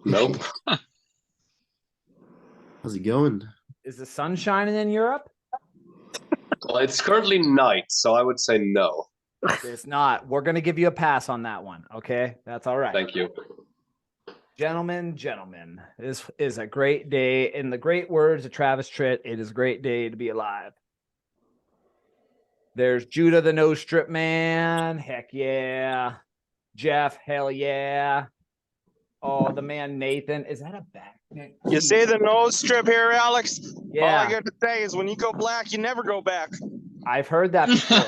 Nope. How's it going? Is the sun shining in Europe? Well, it's currently night, so I would say no. It's not. We're going to give you a pass on that one. Okay. That's all right. Thank you. Gentlemen, this is a great day. In the great words of Travis Tritt, it is a great day to be alive. There's Judah, the nose strip man. Heck yeah. Jeff, hell yeah. Oh, the man Nathan. Is that a back? You see the nose strip here, Alex? Yeah. All I got to say is when you go black, you never go back. I've heard that before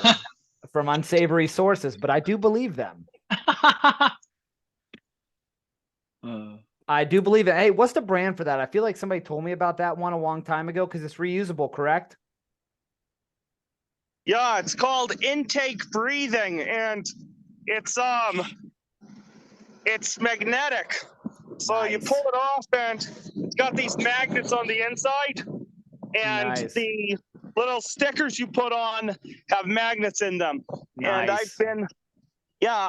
from unsavory sources, but I do believe them. I do believe it. Hey, what's the brand for that? I feel like somebody told me about that one a long time ago because it's reusable, correct? Yeah, it's called intake breathing, and it's magnetic. So you Nice. pull it off, and it's got these magnets on the inside, and Nice. the little stickers you put on have magnets in them. And Nice.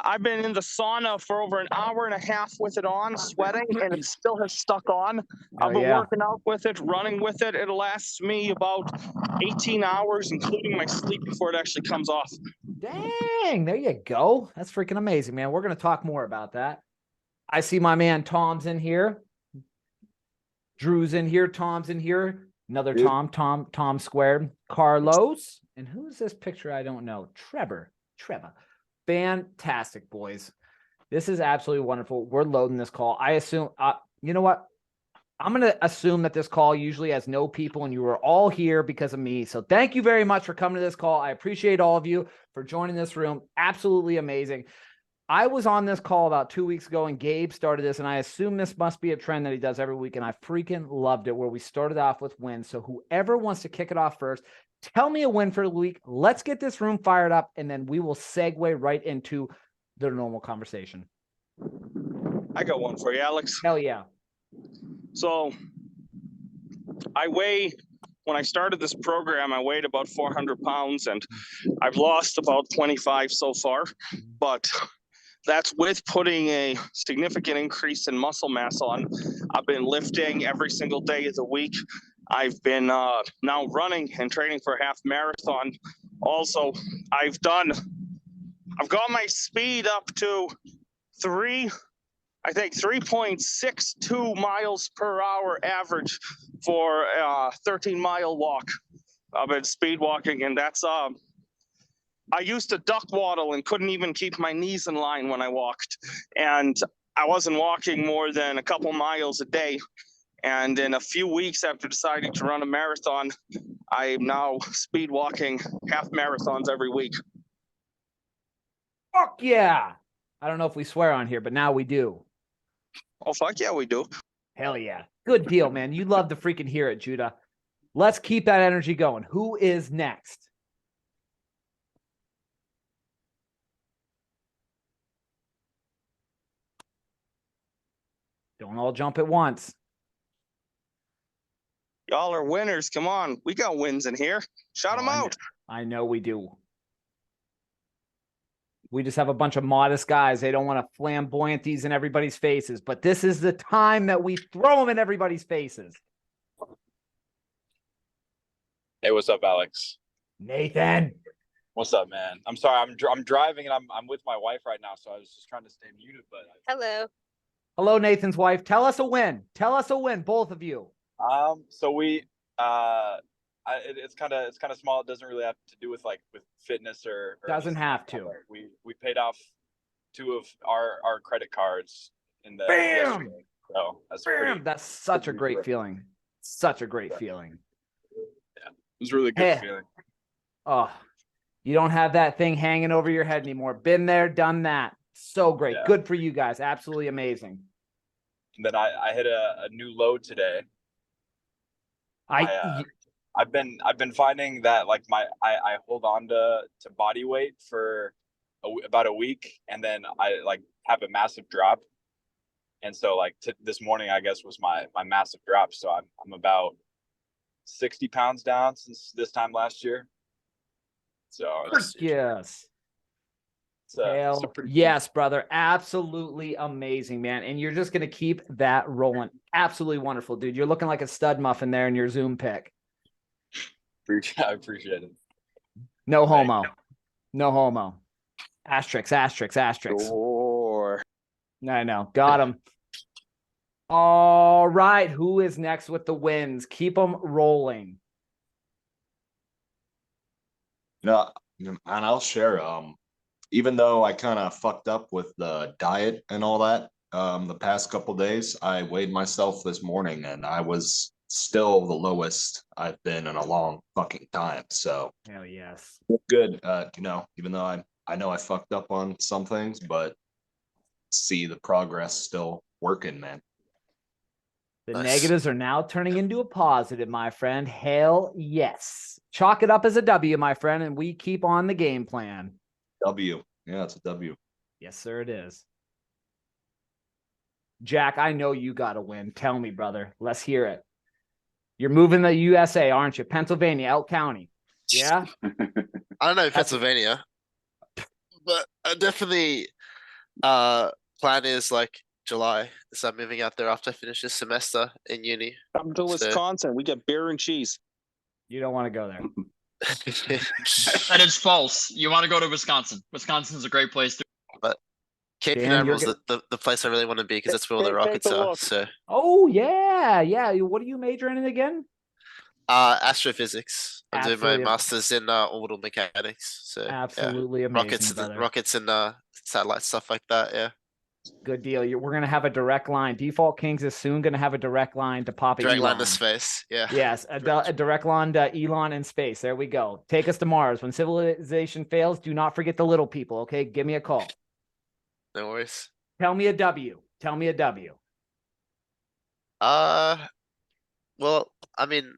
I've been in the sauna for over an hour and a half with it on, sweating, and it still has stuck on. I've been working out with it, running with it. It lasts me about 18 hours, including my sleep, before it actually comes off. Dang, there you go. That's freaking amazing, man. We're going to talk more about that. I see my man Tom's in here. Drew's in here. Tom's in here. Another Tom squared. Carlos. And who is this picture? I don't know. Trevor. Fantastic, boys. This is absolutely wonderful. We're loading this call. I assume, you know what? I'm going to assume that this call usually has no people and you are all here because of me. So thank you very much for coming to this call. I appreciate all of you for joining this room. Absolutely amazing. I was on this call about 2 weeks ago and Gabe started this, and I assume this must be a trend that he does every week, and I freaking loved it, where we started off with wins. So whoever wants to kick it off first, tell me a win for the week. Let's get this room fired up, and then we will segue right into the normal conversation. I got one for you, Alex. Hell yeah. So when I started this program, I weighed about 400 pounds, and I've lost about 25 so far, but that's with putting a significant increase in muscle mass on. I've been lifting every single day of the week. I've been now running and training for a half marathon. Also, I've got my speed up to 3.62 miles per hour average for a 13-mile walk. I've been speed walking, and that's I used to duck waddle and couldn't even keep my knees in line when I walked. And I wasn't walking more than a couple miles a day. And in a few weeks after deciding to run a marathon, I'm now speed walking half marathons every week. Fuck yeah. I don't know if we swear on here, but now we do. Oh, fuck yeah, we do. Hell yeah. Good deal, man. You love to freaking hear it, Judah. Let's keep that energy going. Who is next? Don't all jump at once. Y'all are winners. Come on. We got wins in here. Shout them out. I know we do. We just have a bunch of modest guys. They don't want to flamboyant these in everybody's faces, but this is the time that we throw them in everybody's faces. Hey, what's up, Alex? Nathan. What's up, man? I'm sorry. I'm driving and I'm with my wife right now, so I was just trying to stay muted. But Hello, Nathan's wife. Tell us a win. Tell us a win, both of you. So we it's kind of small. It doesn't really have to do with with fitness or doesn't have to. We paid off 2 of our credit cards in the Bam. Yesterday. So That's such a great feeling. Such a great feeling. Yeah, it was a really good feeling. Oh, you don't have that thing hanging over your head anymore. Been there, done that. So great. Yeah. Good for you guys. Absolutely amazing. And then I hit a new low today. I've been finding that I hold on to body weight for about a week, and then I have a massive drop. And so this morning, I guess, was my massive drop. So I'm about 60 pounds down since this time last year. So yes. It's a Hell pretty yes, brother. Absolutely amazing, man. And you're just going to keep that rolling. Absolutely wonderful, dude. You're looking like a stud muffin there in your Zoom pic. I appreciate it. No Thank homo. No homo. Asterisk, asterisk, asterisk. Or I know. Got him. All right. Who is next with the wins? Keep them rolling. No, and I'll share. Even though I kind of fucked up with the diet and all that, the past couple days, I weighed myself this morning and I was still the lowest I've been in a long fucking time. So Hell yes. good. Even though I know I fucked up on some things, but see the progress still working, man. The Nice. negatives are now turning into a positive, my friend. Hell yes. Chalk it up as a W, my friend, and we keep on the game plan. W. Yeah, it's a W. Yes, sir, it is. Jack, I know you got to win. Tell me, brother. Let's hear it. You're moving the USA, aren't you? Pennsylvania, Elk County. Yeah? I don't know That's- Pennsylvania, but I definitely plan is like July. So I'm moving out there after I finish this semester in uni. come to So- Wisconsin. We get beer and cheese. You don't want to go there. That is false. You want to go to Wisconsin. Wisconsin's a great place to. Cape Dan, Canaveral you're is the place I really want to be because that's where all the Take rockets a are. look. So Oh, yeah. Yeah. What are you majoring in again? astrophysics. I'm doing Absolutely. my master's in orbital mechanics. So yeah. Absolutely amazing, brother. rockets and satellite stuff like that. Yeah. Good deal. We're going to have a direct line. Default Kings is soon going to have a direct line to Papa Direct line Elon. to space. Yeah. Yes, a direct line to Elon in space. There we go. Take us to Mars. When civilization fails, do not forget the little people, okay? Give me a call. No worries. Tell me a W. Tell me a W. Well, I mean,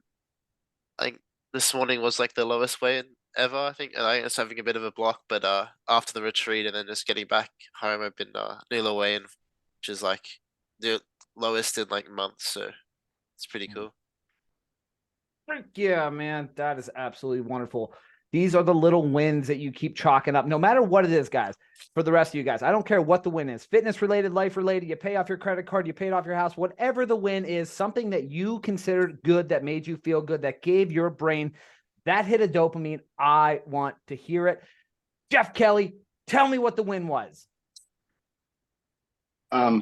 I think this morning was like the lowest weigh-in ever. I think, and I was having a bit of a block, but after the retreat and then just getting back home, I've been new low weigh-in, which is like the lowest in like months. So it's pretty cool. Yeah, man, that is absolutely wonderful. These are the little wins that you keep chalking up, no matter what it is, guys. For the rest of you guys, I don't care what the win is, fitness related, life related, you pay off your credit card, you paid off your house, whatever the win is, something that you considered good, that made you feel good, that gave your brain that hit of dopamine. I want to hear it. Jeff Kelly, tell me what the win was.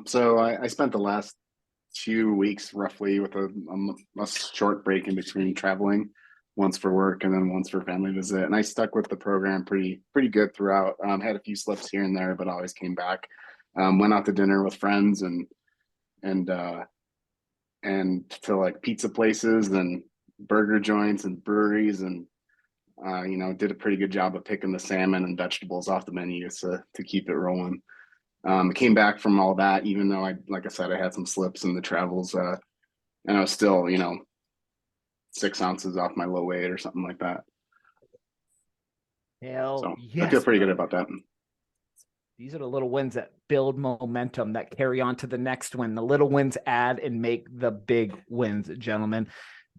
So I spent the last 2 weeks roughly with a short break in between traveling, once for work and then once for family visit. And I stuck with the program pretty good throughout. Had a few slips here and there, but always came back. Went out to dinner with friends and to like pizza places and burger joints and breweries and did a pretty good job of picking the salmon and vegetables off the menu to keep it rolling. I came back from all that, even though like I said, I had some slips in the travels, and I was still, 6 ounces off my low weight or something like that. Hell So yes. I feel pretty good about that. These are the little wins that build momentum, that carry on to the next win. The little wins add and make the big wins, gentlemen.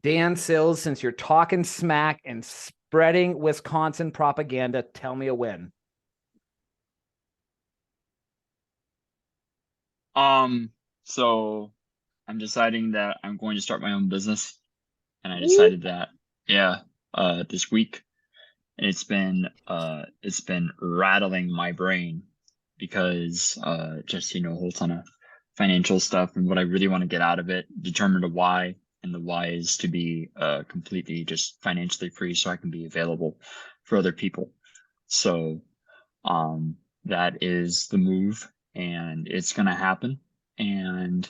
Dan Sills, since you're talking smack and spreading Wisconsin propaganda, tell me a win. So I'm deciding that I'm going to start my own business. And I decided that, this week. And it's been rattling my brain because just a whole ton of financial stuff and what I really want to get out of it, determine the why, and the why is to be completely just financially free so I can be available for other people. So that is the move, and it's gonna happen. And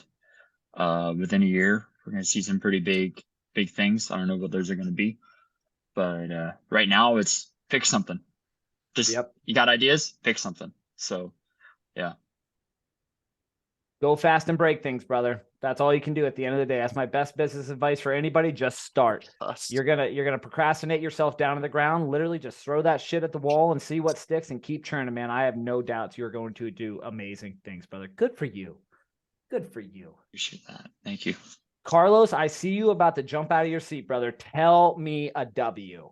within a year, we're gonna see some pretty big things. I don't know what those are gonna be, but right now it's pick something. Just You got ideas, pick something. So yeah. Go fast and break things, brother. That's all you can do at the end of the day. That's my best business advice for anybody. Just start. You're gonna procrastinate yourself down to the ground. Literally just throw that shit at the wall and see what sticks and keep churning, man. I have no doubts you're going to do amazing things, brother. Good for you. Good for you. Appreciate that. Thank you. Carlos, I see you about to jump out of your seat, brother. Tell me a W.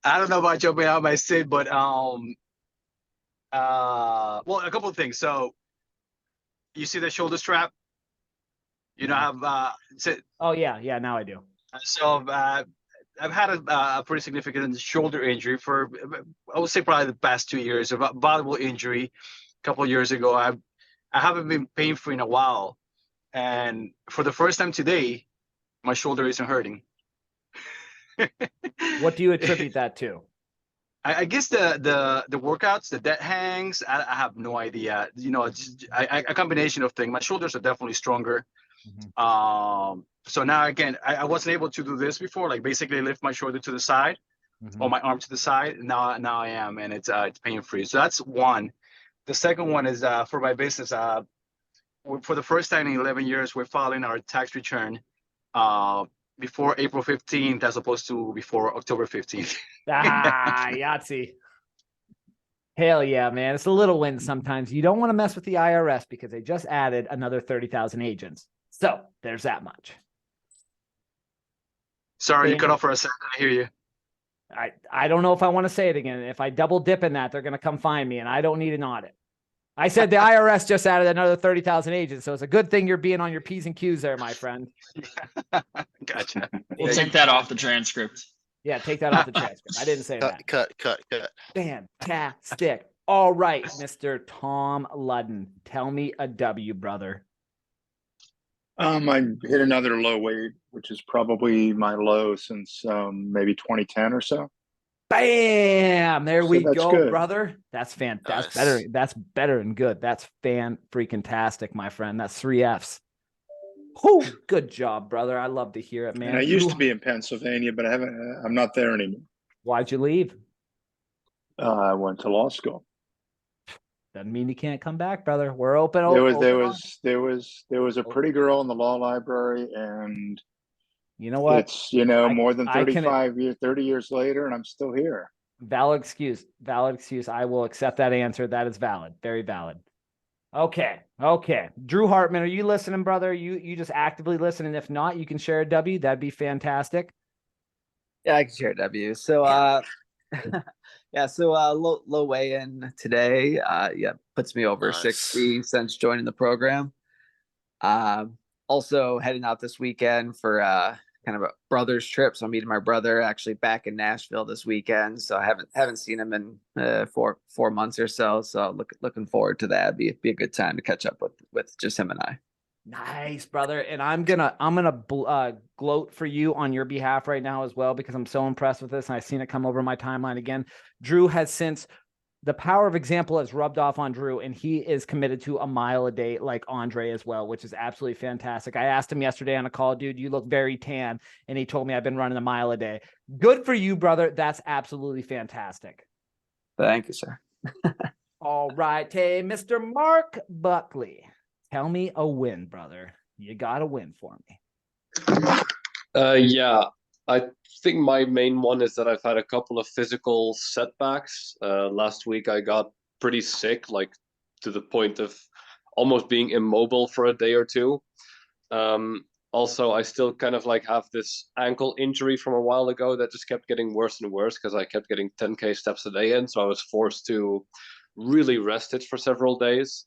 I don't know about jumping out of my seat, but well, a couple of things. So you see the shoulder strap? You know, have Oh yeah, yeah. Now I do. so I've had a pretty significant shoulder injury for I would say probably the past 2 years. A valuable injury a couple of years ago. I haven't been pain free in a while, and for the first time today, my shoulder isn't hurting. What do you attribute that to? I guess the workouts, the dead hangs. I have no idea. You know, it's a combination of things. My shoulders are definitely stronger. So now again, I wasn't able to do this before, like basically lift my shoulder to the side or my arm to the side. Now I am, and it's pain free. So that's one. The second one is for my business. For the first time in 11 years, we're filing our tax return before April 15th as opposed to before October 15th. Ah, Yahtzee. Hell yeah, man. It's a little win sometimes. You don't want to mess with the IRS because they just added another 30,000 agents. So there's that much. Sorry, you cut off for a second. I hear you. I don't know if I want to say it again. If I double dip in that, they're going to come find me, and I don't need an audit. I said the IRS just added another 30,000 agents, so it's a good thing you're being on your P's and Q's there, my friend. Gotcha. We'll take that off the transcript. Yeah, take that off the transcript. I didn't say that. Cut. Fantastic. All right, Mr. Tom Ludden, tell me a W, brother. I hit another low weight, which is probably my low since maybe 2010 or so. Bam! There we that's go, good. brother. That's fantastic. Nice. That's better than good. That's fan-freaking-tastic, my friend. That's 3 Fs. Whew, good job, brother. I love to hear it, man. And I used to be in Pennsylvania, but I'm not there anymore. Why'd you leave? I went to law school. Doesn't mean you can't come back, brother. We're open. There was a pretty girl in the law library, and you know what? it's more than 30 years later, and I'm still here. Valid excuse. I will accept that answer. That is valid. Very valid. Okay. Drew Hartman, are you listening, brother? You just actively listen, and if not, you can share a W. That'd be fantastic. Yeah, I can share a W. So low weigh-in today. Puts me over Nice. 60 since joining the program. Also heading out this weekend for kind of a brother's trip. So I'm meeting my brother actually back in Nashville this weekend. So I haven't seen him in 4 months or so. So looking forward to that. Be a good time to catch up with just him and I. Nice, brother. And I'm gonna gloat for you on your behalf right now as well, because I'm so impressed with this, and I've seen it come over my timeline again. Drew has since the power of example has rubbed off on Drew, and he is committed to a mile a day like Andre as well, which is absolutely fantastic. I asked him yesterday on a call, dude, you look very tan, and he told me I've been running a mile a day. Good for you, brother. That's absolutely fantastic. Thank you, sir. All right, hey, Mr. Mark Buckley. Tell me a win, brother. You got to win for me. Yeah, I think my main one is that I've had a couple of physical setbacks. Last week I got pretty sick, like to the point of almost being immobile for a day or two. Also, I still kind of like have this ankle injury from a while ago that just kept getting worse and worse because I kept getting 10K steps a day in. So I was forced to really rest it for several days.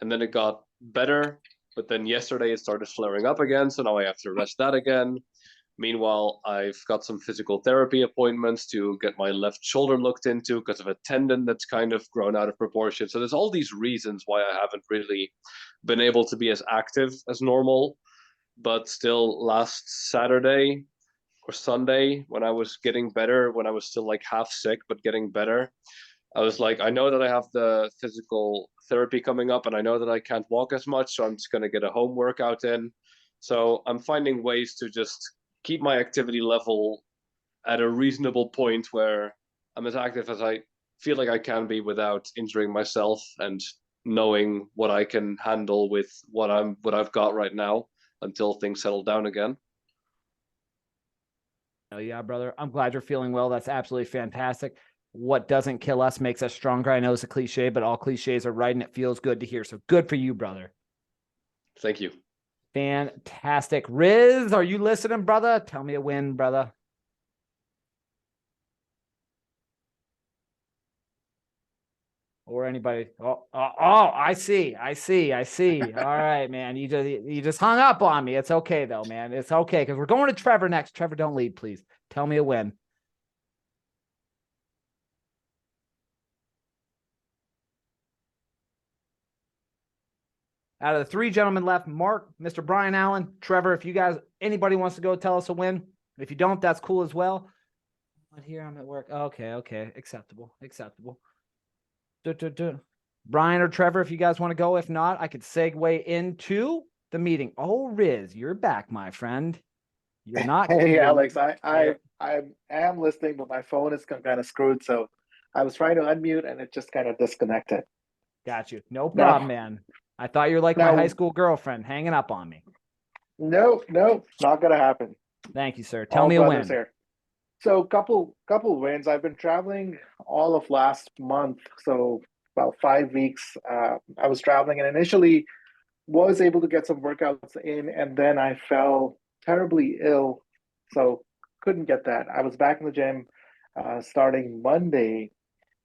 And then it got better, but then yesterday it started flaring up again, so now I have to rest that again. Meanwhile, I've got some physical therapy appointments to get my left shoulder looked into because of a tendon that's kind of grown out of proportion. So there's all these reasons why I haven't really been able to be as active as normal. But still, last Saturday or Sunday, when I was getting better, when I was still like half sick but getting better, I was like, I know that I have the physical therapy coming up, and I know that I can't walk as much, so I'm just going to get a home workout in. So I'm finding ways to just keep my activity level at a reasonable point where I'm as active as I feel like I can be without injuring myself, and knowing what I can handle with what I've got right now until things settle down again. Oh yeah, brother. I'm glad you're feeling well. That's absolutely fantastic. What doesn't kill us makes us stronger. I know it's a cliche, but all cliches are right, and it feels good to hear. So good for you, brother. Thank you. Fantastic. Riz, are you listening, brother? Tell me a win, brother. or anybody. Oh, I see. All right, man. You just hung up on me. It's okay though, man. It's okay because we're going to Trevor next. Trevor, don't leave, please. Tell me a win. Out of the three gentlemen left, Mark, Mr. Brian Allen, Trevor, if you guys, anybody wants to go tell us a win. If you don't, that's cool as well. But here I'm at work. Okay. Acceptable. Brian or Trevor, if you guys want to go. If not, I could segue into the meeting. Oh, Riz, you're back, my friend. You're not. Hey, Alex, I am listening, but my phone is kind of screwed. So I was trying to unmute and it just kind of disconnected. Got you. No problem, man. I thought you were like my high school girlfriend hanging up on me. No, not gonna happen. Thank you, sir. Tell me a win. Here. So couple wins. I've been traveling all of last month, so about 5 weeks. I was traveling and initially was able to get some workouts in, and then I fell terribly ill, so couldn't get that. I was back in the gym starting Monday.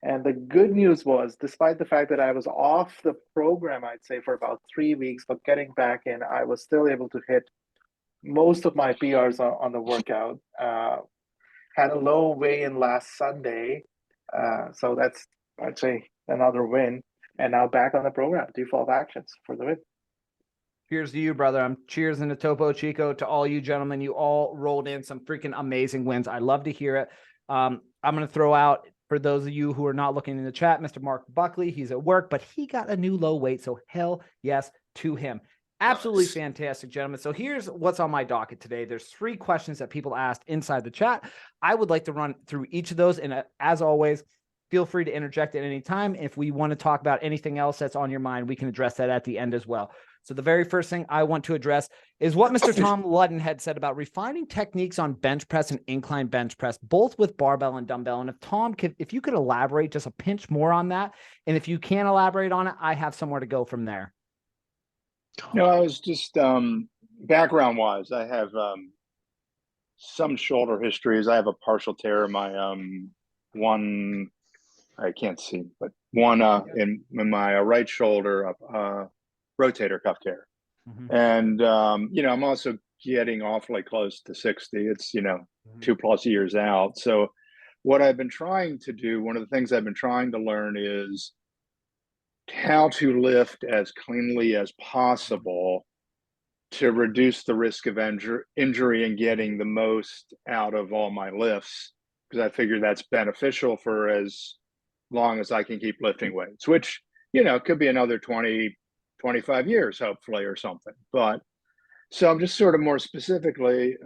And the good news was, despite the fact that I was off the program, I'd say for about 3 weeks, but getting back in, I was still able to hit most of my PRs on the workout. Had a low weigh-in last Sunday, so that's, I'd say, another win. And now back on the program, default actions for the win. Cheers to you, brother. I'm cheersing to Topo Chico, to all you gentlemen. You all rolled in some freaking amazing wins. I love to hear it. I'm going to throw out, for those of you who are not looking in the chat, Mr. Mark Buckley, he's at work, but he got a new low weight. So hell yes to him. Absolutely fantastic, gentlemen. So here's what's on my docket today. There's 3 questions that people asked inside the chat. I would like to run through each of those. And as always, feel free to interject at any time. If we want to talk about anything else that's on your mind, we can address that at the end as well. So the very first thing I want to address is what Mr. Tom Ludden had said about refining techniques on bench press and incline bench press, both with barbell and dumbbell. And if Tom if you could elaborate just a pinch more on that, and if you can't elaborate on it, I have somewhere to go from there. No, I was just background wise, I have some shoulder histories. I have a partial tear in my one, I can't see, but one in my right shoulder, rotator cuff tear. And I'm also getting awfully close to 60. It's 2+ years out. So what I've been trying to do, one of the things I've been trying to learn is how to lift as cleanly as possible to reduce the risk of injury and getting the most out of all my lifts, because I figure that's beneficial for as long as I can keep lifting weights, which could be another 20-25 years, hopefully, or something. But so I'm just sort of more specifically,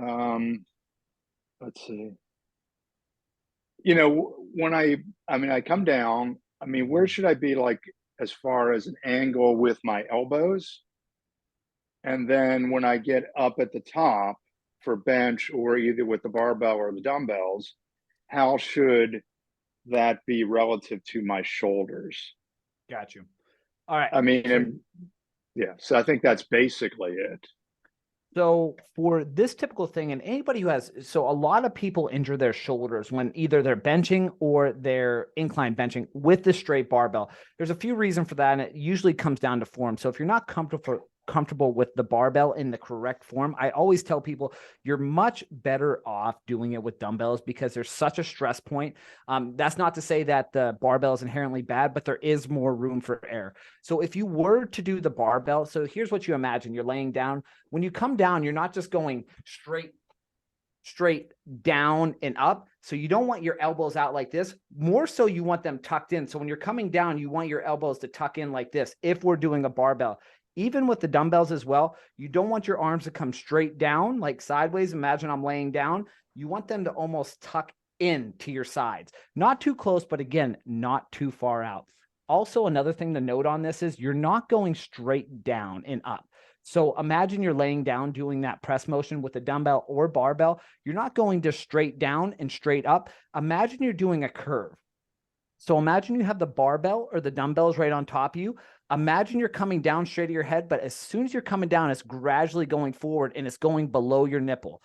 let's see, when I come down, where should I be, like, as far as an angle with my elbows? And then when I get up at the top for bench, or either with the barbell or the dumbbells, how should that be relative to my shoulders? Got you. All right. So I think that's basically it. So for this typical thing, and anybody who a lot of people injure their shoulders when either they're benching or they're incline benching with the straight barbell. There's a few reasons for that, and it usually comes down to form. So if you're not comfortable with the barbell in the correct form, I always tell people you're much better off doing it with dumbbells, because there's such a stress point. That's not to say that the barbell is inherently bad, but there is more room for error. So if you were to do the barbell, so here's what you imagine. You're laying down. When you come down, you're not just going straight down and up. So you don't want your elbows out like this. More so, you want them tucked in. So when you're coming down, you want your elbows to tuck in like this. If we're doing a barbell, even with the dumbbells as well, you don't want your arms to come straight down, like sideways. Imagine I'm laying down. You want them to almost tuck in to your sides. Not too close, but again, not too far out. Also, another thing to note on this is you're not going straight down and up. So imagine you're laying down doing that press motion with a dumbbell or barbell. You're not going just straight down and straight up. Imagine you're doing a curve. So imagine you have the barbell or the dumbbells right on top of you. Imagine you're coming down straight to your head, but as soon as you're coming down, it's gradually going forward and it's going below your nipple.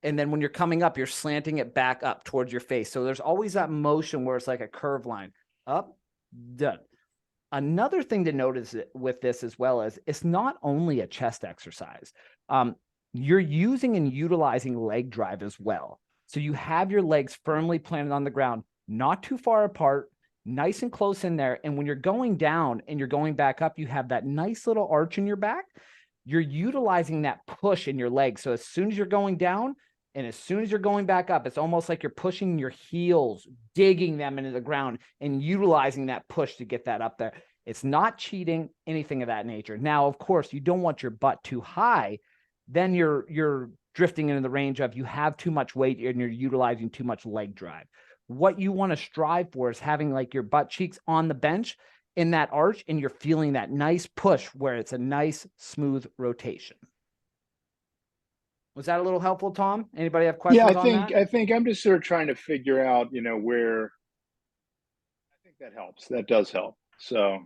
And then when you're coming up, you're slanting it back up towards your face. So there's always that motion where it's like a curve line. Up, done. Another thing to notice with this as well is it's not only a chest exercise. You're using and utilizing leg drive as well. So you have your legs firmly planted on the ground, not too far apart, nice and close in there. And when you're going down and you're going back up, you have that nice little arch in your back. You're utilizing that push in your legs. So as soon as you're going down and as soon as you're going back up, it's almost like you're pushing your heels, digging them into the ground and utilizing that push to get that up there. It's not cheating, anything of that nature. Now, of course, you don't want your butt too high. Then you're drifting into the range of you have too much weight and you're utilizing too much leg drive. What you want to strive for is having like your butt cheeks on the bench in that arch and you're feeling that nice push where it's a nice smooth rotation. Was that a little helpful, Tom? Anybody have questions on that? I think I'm just sort of trying to figure out, where I think that helps. That does help. So.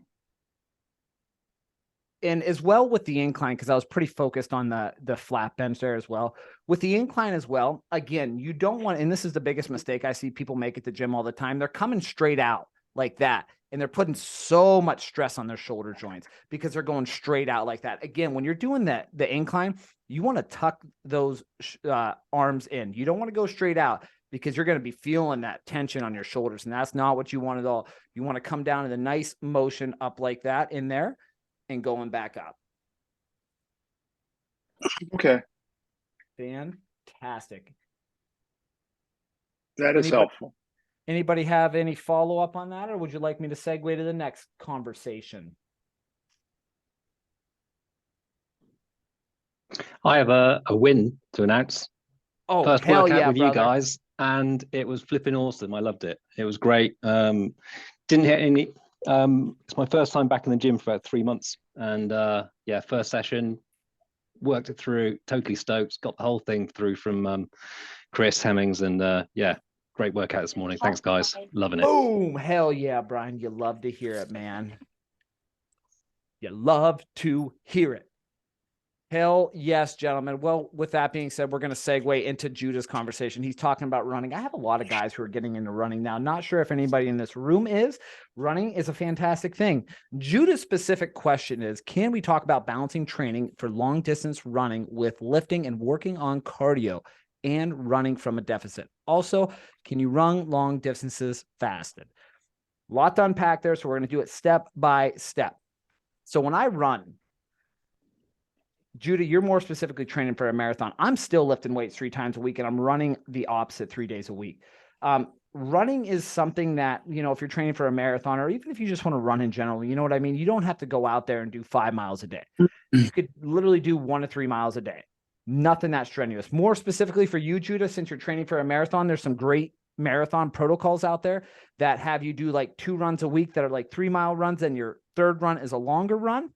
And as well with the incline, because I was pretty focused on the flat bench there as well. With the incline as well, again, you don't want, and this is the biggest mistake I see people make at the gym all the time. They're coming straight out like that. And they're putting so much stress on their shoulder joints because they're going straight out like that. Again, when you're doing the incline, you want to tuck those arms in. You don't want to go straight out because you're going to be feeling that tension on your shoulders. And that's not what you want at all. You want to come down in a nice motion up like that in there and going back up. Okay. Fantastic. That is helpful. Anybody have any follow-up on that, or would you like me to segue to the next conversation? I have a win to announce. Oh, first hell workout yeah, with brother. you guys, and it was flipping awesome. I loved it. It was great. Didn't hit any. It's my first time back in the gym for about 3 months, and yeah, first session, worked it through. Totally stoked. Got the whole thing through from Chris Hemmings, and yeah. Great workout this morning. Thanks, guys. Loving it. Boom. Hell yeah, Brian. You love to hear it, man. You love to hear it. Hell yes, gentlemen. Well, with that being said, we're going to segue into Judah's conversation. He's talking about running. I have a lot of guys who are getting into running now. Not sure if anybody in this room is. Running is a fantastic thing. Judah's specific question is, can we talk about balancing training for long distance running with lifting and working on cardio and running from a deficit? Also, can you run long distances fasted? A lot to unpack there, so we're going to do it step by step. So when I run, Judah, you're more specifically training for a marathon. I'm still lifting weights 3 times a week, and I'm running the opposite 3 days a week. Running is something that, if you're training for a marathon, or even if you just want to run in general, you know what I mean? You don't have to go out there and do 5 miles a day. You could literally do 1 to 3 miles a day. Nothing that strenuous. More specifically for you, Judah, since you're training for a marathon, there's some great marathon protocols out there that have you do like 2 runs a week that are like 3-mile runs, and your third run is a longer run.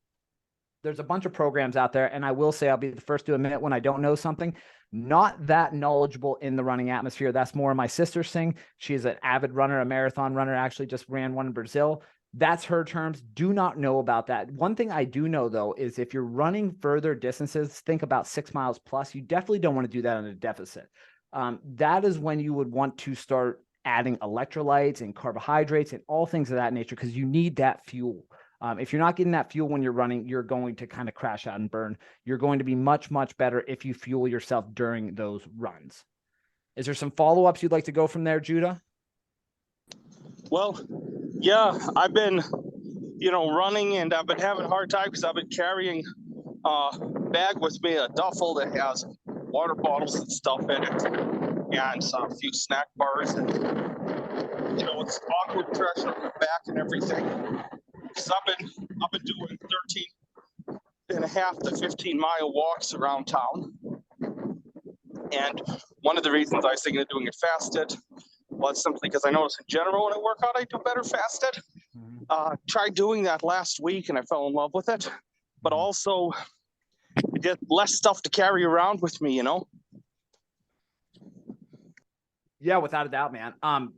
There's a bunch of programs out there, and I will say, I'll be the first to admit when I don't know something. Not that knowledgeable in the running atmosphere. That's more my sister's thing. She is an avid runner, a marathon runner, actually just ran one in Brazil. That's her terms. Do not know about that. One thing I do know, though, is if you're running further distances, think about 6 miles plus, you definitely don't want to do that on a deficit. That is when you would want to start adding electrolytes and carbohydrates and all things of that nature, because you need that fuel. If you're not getting that fuel when you're running, you're going to kind of crash out and burn. You're going to be much, much better if you fuel yourself during those runs. Is there some follow-ups you'd like to go from there, Judah? Well, yeah, I've been, running, and I've been having a hard time because I've been carrying a bag with me, a duffel that has water bottles and stuff in it, and a few snack bars, and it's awkward pressure on the back and everything. Because I've been doing 13.5 to 15-mile walks around town, and one of the reasons I was thinking of doing it fasted was simply because I noticed in general when I work out, I do better fasted. Tried doing that last week and I fell in love with it, but also just less stuff to carry around with me, Yeah, without a doubt, man.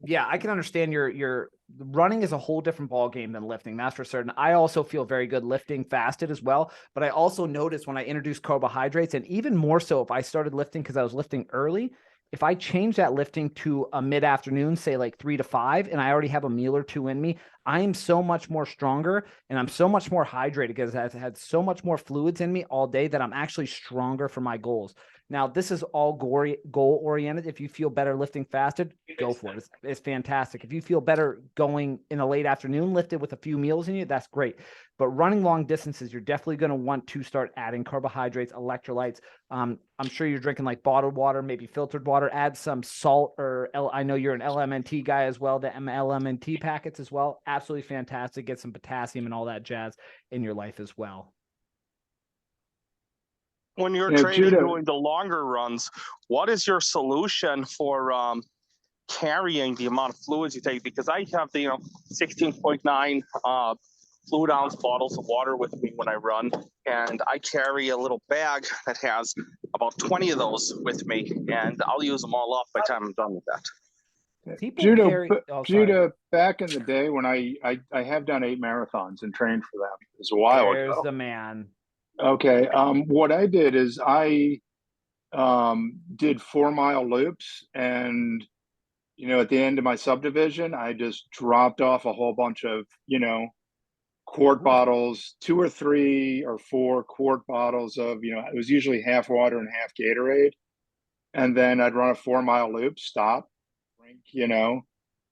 Yeah, I can understand your running is a whole different ball game than lifting. That's for certain. I also feel very good lifting fasted as well. But I also noticed when I introduced carbohydrates, and even more so if I started lifting because I was lifting early, if I change that lifting to a mid-afternoon, say like 3 to 5, and I already have a meal or two in me, I am so much more stronger and I'm so much more hydrated because I've had so much more fluids in me all day that I'm actually stronger for my goals. Now, this is all goal oriented. If you feel better lifting fasted, go for it. It's fantastic. If you feel better going in a late afternoon lifted with a few meals in you, that's great. But running long distances, you're definitely going to want to start adding carbohydrates, electrolytes. I'm sure you're drinking like bottled water, maybe filtered water. Add some salt, or I know you're an LMNT guy as well. The LMNT packets as well, absolutely fantastic. Get some potassium and all that jazz in your life as well. When you're Yeah, training, Judah. doing the longer runs, what is your solution for carrying the amount of fluids you take? Because I have the 16.9 fluid ounce bottles of water with me when I run, and I carry a little bag that has about 20 of those with me, and I'll use them all up by the time I'm done with that. Judah, back in the day when I have done 8 marathons and trained for them, it was a while ago. There's the man. Okay. What I did is I did 4-mile loops, and at the end of my subdivision, I just dropped off a whole bunch of quart bottles, 2 or 3 or 4 quart bottles of it was usually half water and half Gatorade, and then I'd run a 4-mile loop, stop, drink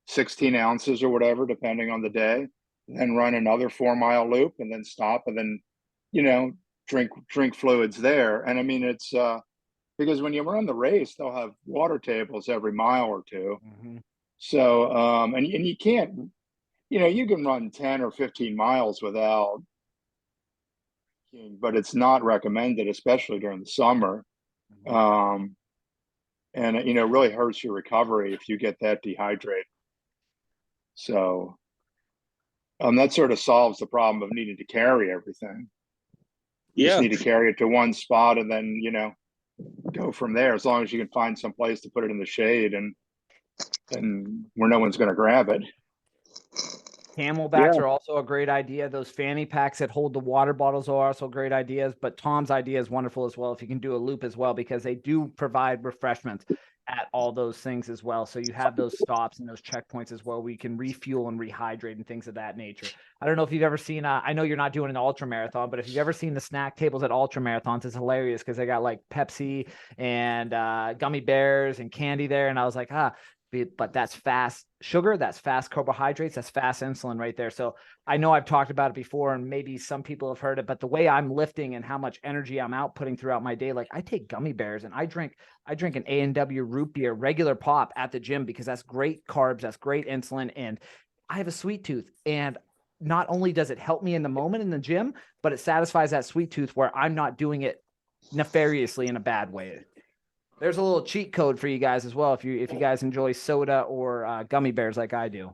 16 ounces or whatever depending on the day, then run another 4-mile loop, and then stop, and then drink fluids there. And I mean, it's because when you run the race, they'll have water tables every mile or two. So and you can't, you can run 10 or 15 miles without, but it's not recommended, especially during the summer. And it really hurts your recovery if you get that dehydrated. So that sort of solves the problem of needing to carry everything. You just need to carry it to one spot and then, go from there, as long as you can find some place to put it in the shade and where no one's going to grab it. Camelbacks are also a great idea. Those fanny packs that hold the water bottles are also great ideas, but Tom's idea is wonderful as well if you can do a loop as well, because they do provide refreshments at all those things as well. So you have those stops and those checkpoints as well where you can refuel and rehydrate and things of that nature. I don't know if you've ever seen, I know you're not doing an ultra marathon, but if you've ever seen the snack tables at ultra marathons, it's hilarious because they got like Pepsi and gummy bears and candy there. And I was like, but that's fast sugar, that's fast carbohydrates, that's fast insulin right there. So I know I've talked about it before and maybe some people have heard it, but the way I'm lifting and how much energy I'm outputting throughout my day, like I take gummy bears and I drink an A&W root beer, regular pop at the gym, because that's great carbs, that's great insulin. And I have a sweet tooth, and not only does it help me in the moment in the gym, but it satisfies that sweet tooth where I'm not doing it nefariously in a bad way. There's a little cheat code for you guys as well if you guys enjoy soda or gummy bears like I do.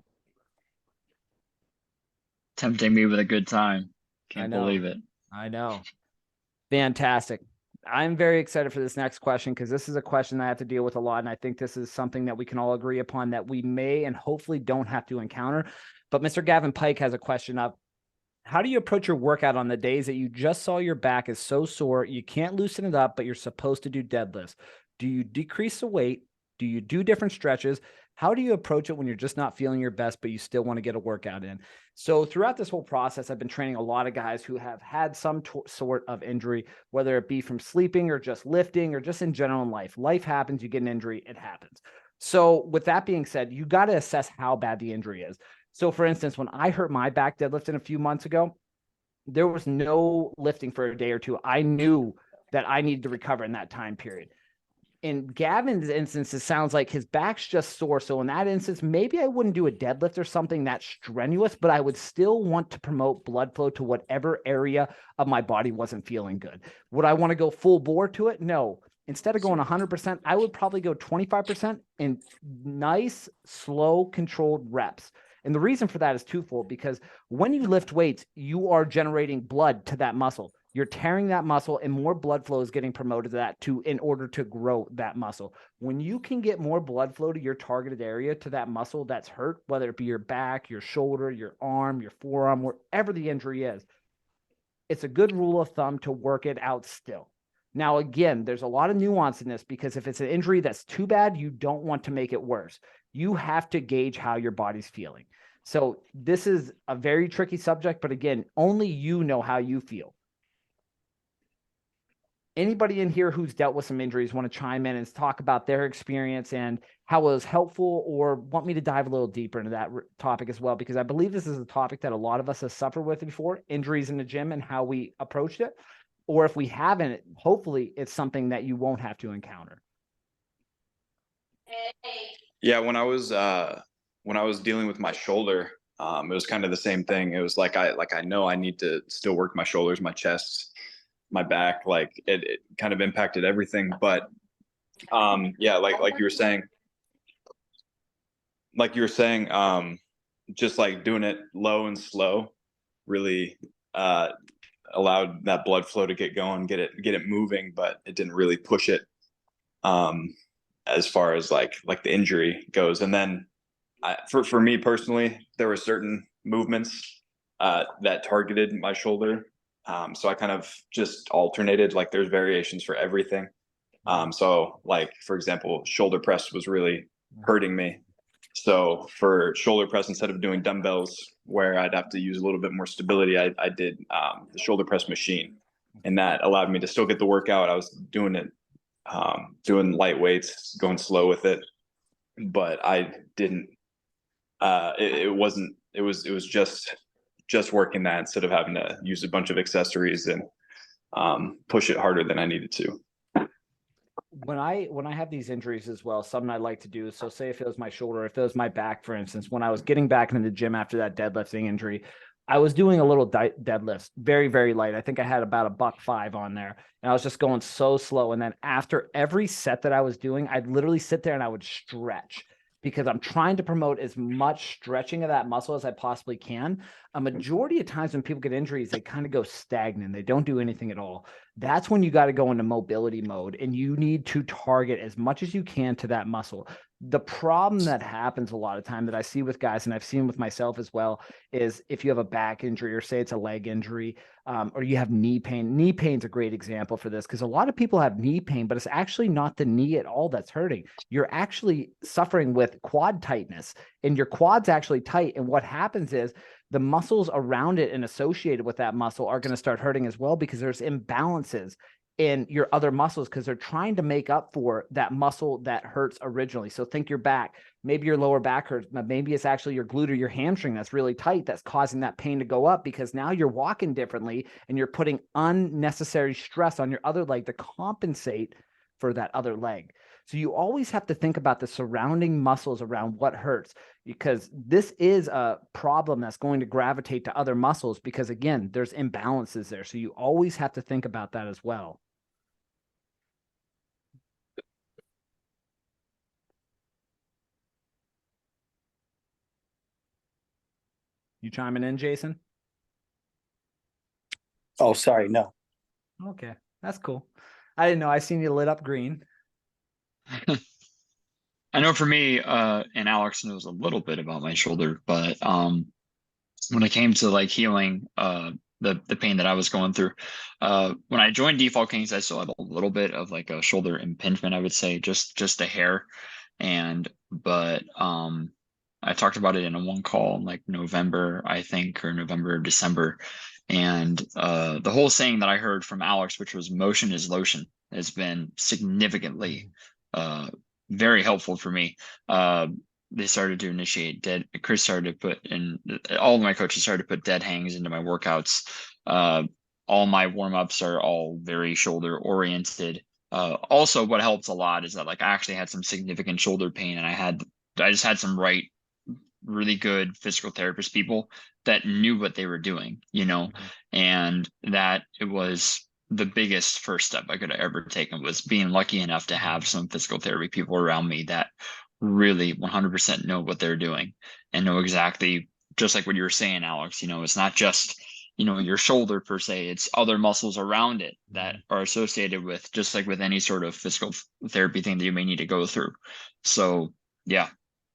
Tempting me with a good time. Can't believe it. I know. Fantastic. I'm very excited for this next question because this is a question I have to deal with a lot, and I think this is something that we can all agree upon that we may and hopefully don't have to encounter. But Mr. Gavin Pike has a question up. How do you approach your workout on the days that you just saw your back is so sore you can't loosen it up, but you're supposed to do deadlifts? Do you decrease the weight? Do you do different stretches? How do you approach it when you're just not feeling your best, but you still want to get a workout in? So throughout this whole process, I've been training a lot of guys who have had some sort of injury, whether it be from sleeping or just lifting or just in general in life. Life happens, you get an injury, it happens. So with that being said, you got to assess how bad the injury is. So for instance, when I hurt my back deadlifting a few months ago, there was no lifting for a day or two. I knew that I needed to recover in that time period. In Gavin's instance, it sounds like his back's just sore. So in that instance, maybe I wouldn't do a deadlift or something that strenuous, but I would still want to promote blood flow to whatever area of my body wasn't feeling good. Would I want to go full bore to it? No. Instead of going 100%, I would probably go 25% in nice, slow, controlled reps. And the reason for that is twofold, because when you lift weights, you are generating blood to that muscle. You're tearing that muscle and more blood flow is getting promoted to that in order to grow that muscle. When you can get more blood flow to your targeted area, to that muscle that's hurt, whether it be your back, your shoulder, your arm, your forearm, wherever the injury is, it's a good rule of thumb to work it out still. Now, again, there's a lot of nuance in this because if it's an injury that's too bad, you don't want to make it worse. You have to gauge how your body's feeling. So this is a very tricky subject, but again, only you know how you feel. Anybody in here who's dealt with some injuries want to chime in and talk about their experience and how it was helpful, or want me to dive a little deeper into that topic as well? Because I believe this is a topic that a lot of us have suffered with before, injuries in the gym and how we approached it. Or if we haven't, hopefully it's something that you won't have to encounter. Yeah, when I was dealing with my shoulder, it was kind of the same thing. It was like I know I need to still work my shoulders, my chest, my back. Like it kind of impacted everything. But yeah, like you were saying, just like doing it low and slow really allowed that blood flow to get going, get it moving, but it didn't really push it as far as like the injury goes. And then for me personally, there were certain movements that targeted my shoulder. So I kind of just alternated, like there's variations for everything. So like, for example, shoulder press was really hurting me. So for shoulder press, instead of doing dumbbells where I'd have to use a little bit more stability, I did the shoulder press machine, and that allowed me to still get the workout. I was doing it, doing light weights, going slow with it, but I didn't, it was just working that instead of having to use a bunch of accessories and push it harder than I needed to. When I have these injuries as well, something I like to do is, so say if it was my shoulder, if it was my back, for instance, when I was getting back into the gym after that deadlifting injury, I was doing a little deadlifts, very, very light. I think I had about a $105 on there, and I was just going so slow. And then after every set that I was doing, I'd literally sit there and I would stretch, because I'm trying to promote as much stretching of that muscle as I possibly can. A majority of times when people get injuries, they kind of go stagnant. They don't do anything at all. That's when you got to go into mobility mode, and you need to target as much as you can to that muscle. The problem that happens a lot of time that I see with guys, and I've seen with myself as well, is if you have a back injury, or say it's a leg injury, or you have knee pain. Knee pain's a great example for this, because a lot of people have knee pain, but it's actually not the knee at all that's hurting. You're actually suffering with quad tightness, and your quad's actually tight. And what happens is the muscles around it and associated with that muscle are going to start hurting as well, because there's imbalances in your other muscles, because they're trying to make up for that muscle that hurts originally. So think your back, maybe your lower back hurts, but maybe it's actually your glute or your hamstring that's really tight that's causing that pain to go up, because now you're walking differently and you're putting unnecessary stress on your other leg to compensate for that other leg. So you always have to think about the surrounding muscles around what hurts, because this is a problem that's going to gravitate to other muscles, because again, there's imbalances there. So you always have to think about that as well. You chiming in, Jason? Oh, sorry, no. Okay, that's cool. I didn't know. I seen you lit up green. I know for me, and Alex knows a little bit about my shoulder, but when it came to like healing the pain that I was going through, when I joined Default Kings, I still had a little bit of like a shoulder impingement, I would say, just a hair. But I talked about it in a one call in like November, I think, or November or December. And the whole saying that I heard from Alex, which was motion is lotion, has been significantly very helpful for me. They started to initiate Chris started to put in, all of my coaches started to put dead hangs into my workouts. All my warm-ups are all very shoulder oriented. Also, what helps a lot is that like I actually had some significant shoulder pain, and I just had some really good physical therapist people that knew what they were doing, and that it was the biggest first step I could have ever taken, was being lucky enough to have some physical therapy people around me that really 100% know what they're doing and know exactly, just like what you were saying, Alex, it's not just, your shoulder per se, it's other muscles around it that are associated with, just like with any sort of physical therapy thing that you may need to go through. So yeah,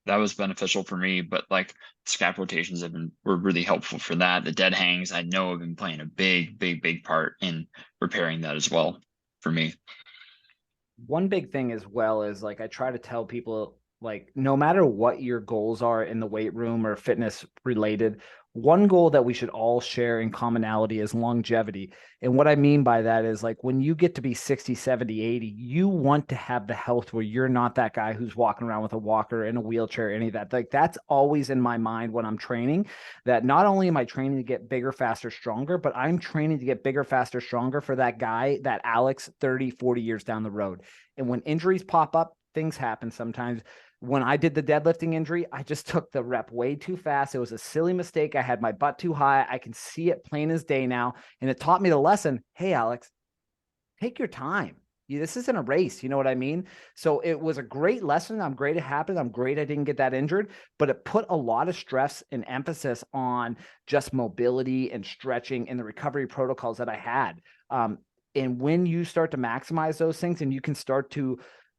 that was beneficial for me, but like scap rotations were really helpful for that. The dead hangs I know have been playing a big part in repairing that as well. for me. One big thing as well is like I try to tell people, like, no matter what your goals are in the weight room or fitness related, one goal that we should all share in commonality is longevity. And what I mean by that is, like, when you get to be 60, 70, 80, you want to have the health where you're not that guy who's walking around with a walker in a wheelchair, any of that. Like, that's always in my mind when I'm training, that not only am I training to get bigger, faster, stronger, but I'm training to get bigger, faster, stronger for that guy, that Alex 30, 40 years down the road. And when injuries pop up, things happen sometimes. When I did the deadlifting injury, I just took the rep way too fast. It was a silly mistake. I had my butt too high. I can see it plain as day now. And it taught me the lesson. Hey, Alex, take your time. This isn't a race. You know what I mean? So it was a great lesson. I'm great it happened. I'm great I didn't get that injured, but it put a lot of stress and emphasis on just mobility and stretching and the recovery protocols that I had. And when you start to maximize those things, and you can start to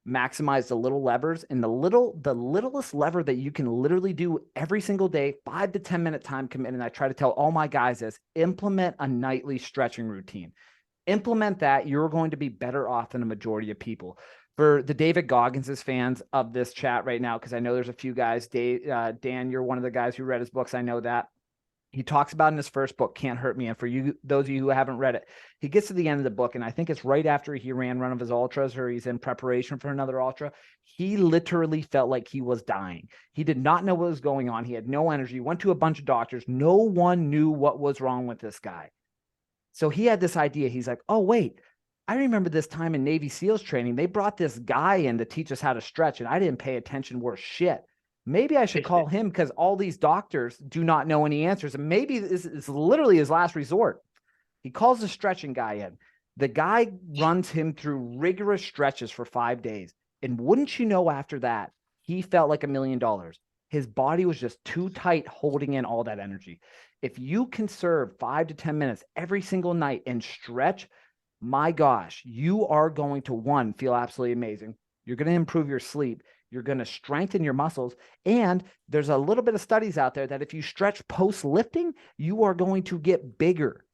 maximize the little levers, and the littlest lever that you can literally do every single day, 5 to 10 minute time commitment. I try to tell all my guys is implement a nightly stretching routine. Implement that. You're going to be better off than a majority of people. For the David Goggins fans of this chat right now, because I know there's a few guys, Dan, you're one of the guys who read his books. I know that. He talks about in his first book, Can't Hurt Me. And for you, those of you who haven't read it, he gets to the end of the book, and I think it's right after he ran one of his ultras, or he's in preparation for another ultra. He literally felt like he was dying. He did not know what was going on. He had no energy. Went to a bunch of doctors. No one knew what was wrong with this guy. So he had this idea. He's like, oh, wait, I remember this time in Navy SEALs training, they brought this guy in to teach us how to stretch, and I didn't pay attention worth shit. Maybe I should call him, because all these doctors do not know any answers. And maybe this is literally his last resort. He calls the stretching guy in. The guy runs him through rigorous stretches for 5 days. And wouldn't you know, after that, he felt like $1 million. His body was just too tight holding in all that energy. If you conserve 5 to 10 minutes every single night and stretch, my gosh, you are going to, one, feel absolutely amazing. You're going to improve your sleep. You're going to strengthen your muscles. And there's a little bit of studies out there that if you stretch post lifting, you are going to get bigger.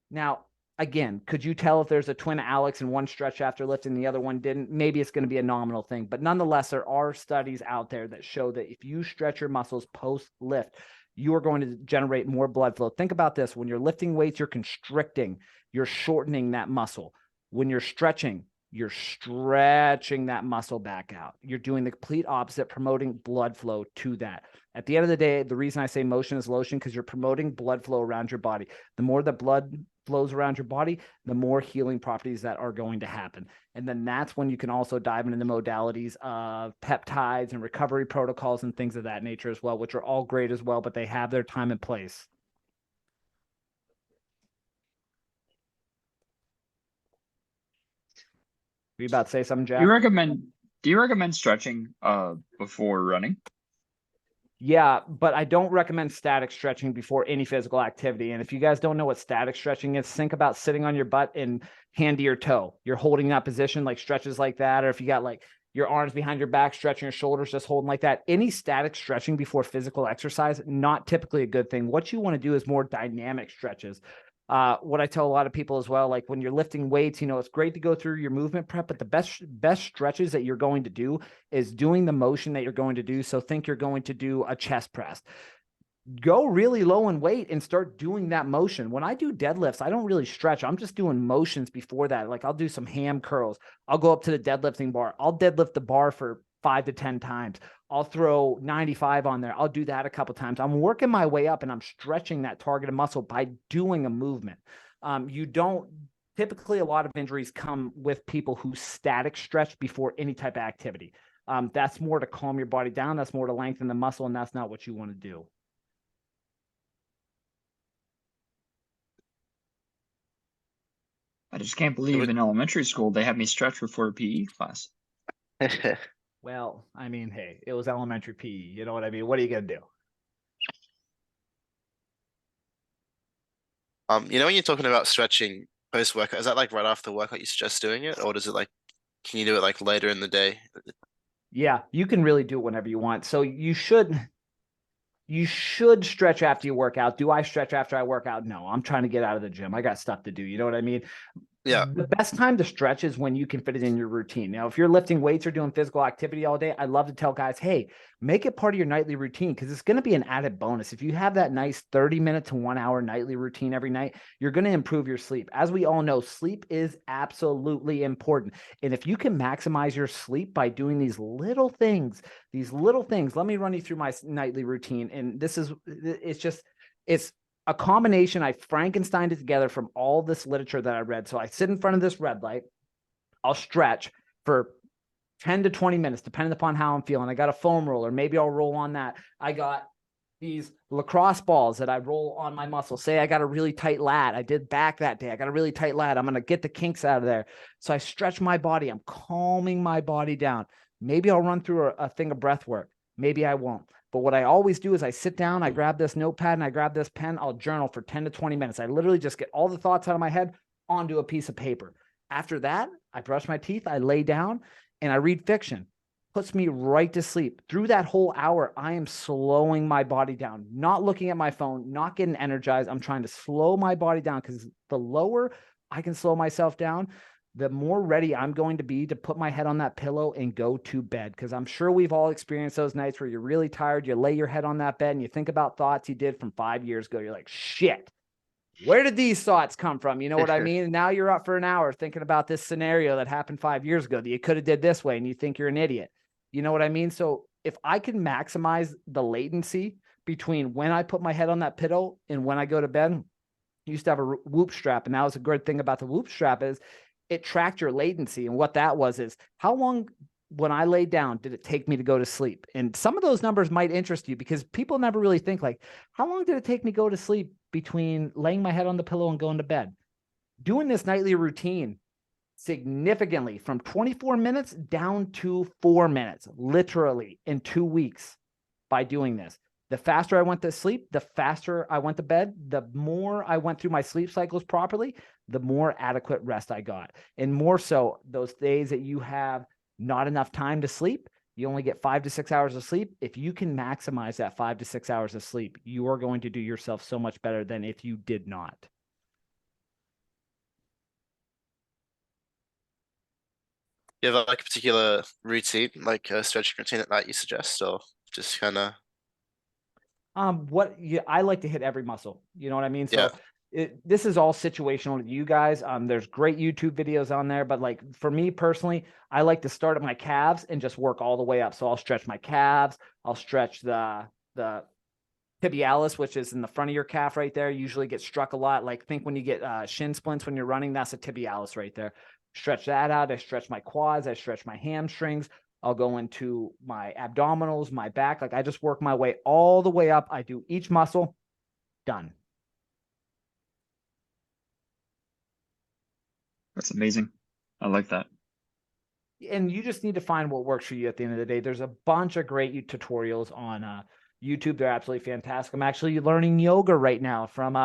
Now, again, could you tell if there's a twin Alex and one stretch after lifting, the other one didn't? Maybe it's going to be a nominal thing, but nonetheless, there are studies out there that show that if you stretch your muscles post lift, you are going to generate more blood flow. Think about this. When you're lifting weights, you're constricting, you're shortening that muscle. When you're stretching that muscle back out. You're doing the complete opposite, promoting blood flow to that. At the end of the day, the reason I say motion is lotion, because you're promoting blood flow around your body. The more the blood flows around your body, the more healing properties that are going to happen. And then that's when you can also dive into the modalities of peptides and recovery protocols and things of that nature as well, which are all great as well, but they have their time and place. Were you about to say something, Jack? Do you recommend stretching before running? Yeah, but I don't recommend static stretching before any physical activity. And if you guys don't know what static stretching is, think about sitting on your butt and hand to your toe. You're holding that position, like stretches like that. Or if you got like your arms behind your back, stretching your shoulders, just holding like that. Any static stretching before physical exercise, not typically a good thing. What you want to do is more dynamic stretches. What I tell a lot of people as well, like when you're lifting weights, you know, it's great to go through your movement prep, but the best stretches that you're going to do is doing the motion that you're going to do. So think you're going to do a chest press. Go really low in weight and start doing that motion. When I do deadlifts, I don't really stretch. I'm just doing motions before that. Like I'll do some ham curls. I'll go up to the deadlifting bar. I'll deadlift the bar for 5 to 10 times. I'll throw 95 on there. I'll do that a couple times. I'm working my way up and I'm stretching that targeted muscle by doing a movement. You don't typically, a lot of injuries come with people who static stretch before any type of activity. That's more to calm your body down. That's more to lengthen the muscle. And that's not what you want to do. I just can't believe in elementary school they had me stretch before a PE class. Well, I mean, hey, it was elementary PE. You know what I mean? What are you going to do? You know, when you're talking about stretching post-workout, is that like right after workout you suggest doing it? Or does it like, can you do it like later in the day? Yeah, you can really do it whenever you want. So you should stretch after you work out. Do I stretch after I work out? No, I'm trying to get out of the gym. I got stuff to do. You know what I mean? Yeah. The best time to stretch is when you can fit it in your routine. Now, if you're lifting weights or doing physical activity all day, I love to tell guys, hey, make it part of your nightly routine because it's going to be an added bonus. If you have that nice 30-minute to 1 hour nightly routine every night, you're going to improve your sleep. As we all know, sleep is absolutely important. And if you can maximize your sleep by doing these little things, let me run you through my nightly routine. And it's a combination. I Frankensteined it together from all this literature that I read. So I sit in front of this red light. I'll stretch for 10 to 20 minutes, depending upon how I'm feeling. I got a foam roller. Maybe I'll roll on that. I got these lacrosse balls that I roll on my muscles. Say I got a really tight lat. I did back that day. I got a really tight lat. I'm going to get the kinks out of there. So I stretch my body. I'm calming my body down. Maybe I'll run through a thing of breath work. Maybe I won't. But what I always do is I sit down, I grab this notepad and I grab this pen. I'll journal for 10 to 20 minutes. I literally just get all the thoughts out of my head onto a piece of paper. After that, I brush my teeth, I lay down and I read fiction. Puts me right to sleep. Through that whole hour, I am slowing my body down, not looking at my phone, not getting energized. I'm trying to slow my body down because the lower I can slow myself down, the more ready I'm going to be to put my head on that pillow and go to bed. Because I'm sure we've all experienced those nights where you're really tired, you lay your head on that bed and you think about thoughts you did from 5 years ago. You're like, shit, where did these thoughts come from? You know what I mean? And now you're up for an hour thinking about this scenario that happened 5 years ago that you could have did this way and you think you're an idiot. You know what I mean? So if I can maximize the latency between when I put my head on that pillow and when I go to bed, I used to have a Whoop strap. And that was a good thing about the Whoop strap is it tracked your latency. And what that was is how long when I laid down did it take me to go to sleep? And some of those numbers might interest you because people never really think like, how long did it take me to go to sleep between laying my head on the pillow and going to bed? Doing this nightly routine significantly from 24 minutes down to 4 minutes, literally in 2 weeks by doing this. The faster I went to sleep, the faster I went to bed, the more I went through my sleep cycles properly, the more adequate rest I got. And more so, those days that you have not enough time to sleep, you only get 5 to 6 hours of sleep. If you can maximize that 5 to 6 hours of sleep, you are going to do yourself so much better than if you did not. You have like a particular routine, like a stretching routine at night you suggest, or just kind of? I like to hit every muscle. You know what I mean? So Yeah. This is all situational to you guys. There's great YouTube videos on there, but like for me personally, I like to start at my calves and just work all the way up. So I'll stretch my calves. I'll stretch the tibialis, which is in the front of your calf right there. Usually gets struck a lot. Like think when you get shin splints when you're running, that's a tibialis right there. Stretch that out. I stretch my quads. I stretch my hamstrings. I'll go into my abdominals, my back. Like I just work my way all the way up. I do each muscle. Done. That's amazing. I like that. And you just need to find what works for you at the end of the day. There's a bunch of great tutorials on YouTube. They're absolutely fantastic. I'm actually learning yoga right now from